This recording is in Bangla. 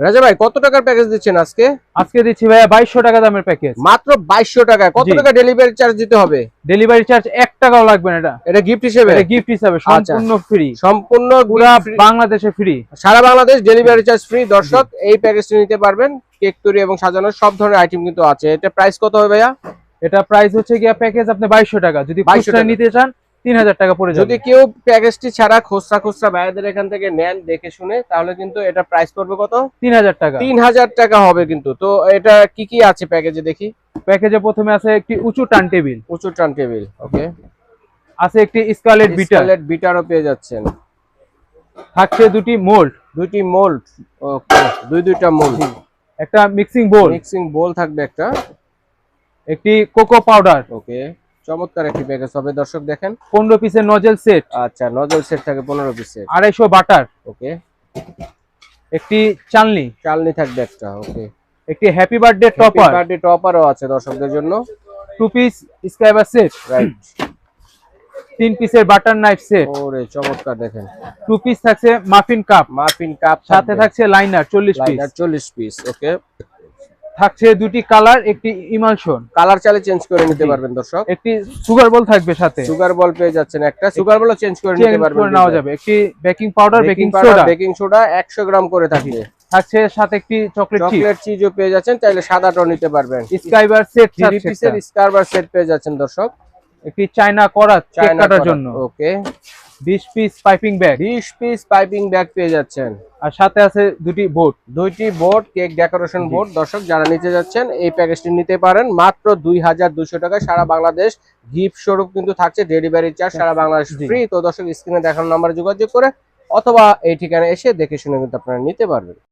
রাজা ভাই কত টাকার প্যাকেজ দিচ্ছেন আজকে? আজকে দিচ্ছি ভাইয়া 2200 টাকা দামের প্যাকেজ। মাত্র 2200 টাকায়। কত টাকা ডেলিভারি চার্জ দিতে হবে? ডেলিভারি চার্জ 1 টাকাও লাগবে না। এটা গিফট হিসেবে? এটা গিফট হিসেবে সম্পূর্ণ ফ্রি, সম্পূর্ণ পুরো বাংলাদেশে ফ্রি, সারা বাংলাদেশ ডেলিভারি চার্জ ফ্রি। দর্শক এই প্যাকেজটি নিতে পারবেন। কেক তৈরি এবং সাজানোর সব ধরনের আইটেম কিন্তু আছে। এটা প্রাইস কত হবে ভাইয়া? এটা প্রাইস হচ্ছে গিয়া প্যাকেজ আপনি 2200 টাকা, যদি খুচরা নিতে চান 3000 টাকা পড়ে যাবে। যদি কেউ প্যাকেজটি ছাড়া খুচরা ভাইয়াদের এখান থেকে নেন দেখে শুনে, তাহলে কিন্তু এটা প্রাইস পড়বে কত? 3000 টাকা। 3000 টাকা হবে কিন্তু। তো এটা কি কি আছে প্যাকেজে দেখি। প্যাকেজে প্রথমে আছে একটি উঁচু টার্ন টেবিল। ওকে। আছে একটি স্কারলেট বিটারও পেয়ে যাচ্ছেন। থাকছে দুটি মোল্ড। ওকে, দুইটা মোল্ড। একটা মিক্সিং বোল থাকবে একটা। একটি কোকো পাউডার। ওকে, চমৎকার একটি প্যাকেজ হবে। দর্শক দেখেন 15 পিসের নজেল সেট। আচ্ছা, নজল সেট থাকে 15 পিসের। 250 বাটার। ওকে। একটি চালনি থাকবে একটা। ওকে। একটি হ্যাপি বার্থডে টপারও আছে দর্শকদের জন্য। 2 পিস স্ক্রাইবার সেট। রাইট। 3 পিসের বাটার নাইফ সেট। ওরে চমৎকার দেখেন। 2 পিস থাকছে মাফিন কাপ। সাথে থাকছে লাইনার 40 পিস। ওকে। থাকছে দুটি কালার, একটি ইমালশন। কালার চাইলে চেঞ্জ করে নিতে পারবেন দর্শক। একটি সুগার বল থাকবে সাথে। সুগার বল পেয়ে যাচ্ছেন একটা। সুগার বলও চেঞ্জ করে নিতে পারবেন। নেওয়া যাবে। একটি বেকিং পাউডার, বেকিং সোডা 100 গ্রাম করে থাকবে। থাকছে সাথে একটি চকলেট চিজও পেয়ে যাচ্ছেন। চাইলে সাদাটাও নিতে পারবেন। স্কাইবার সেট 3 পিসের স্কাইবার সেট পেয়ে যাচ্ছেন দর্শক। একটি চায়না করাত কেক কাটার জন্য। ওকে। 20 পিস পাইপিং ব্যাগ পেয়ে যাচ্ছেন। আর সাথে আছে দুটি বোর্ড কেক ডেকোরেশন বোর্ড। দর্শক যারা নিতে যাচ্ছেন এই প্যাকেজটি নিতে পারেন মাত্র 2200 টাকায়। সারা বাংলাদেশ গিফট স্বরূপ কিন্তু থাকছে। ডেলিভারি চার্জ সারা বাংলাদেশ ফ্রি। তো দর্শক স্ক্রিনে দেখানো নাম্বারে যোগাযোগ করে অথবা এই ঠিকানায় এসে দেখে শুনে কিন্তু আপনারা নিতে পারবেন।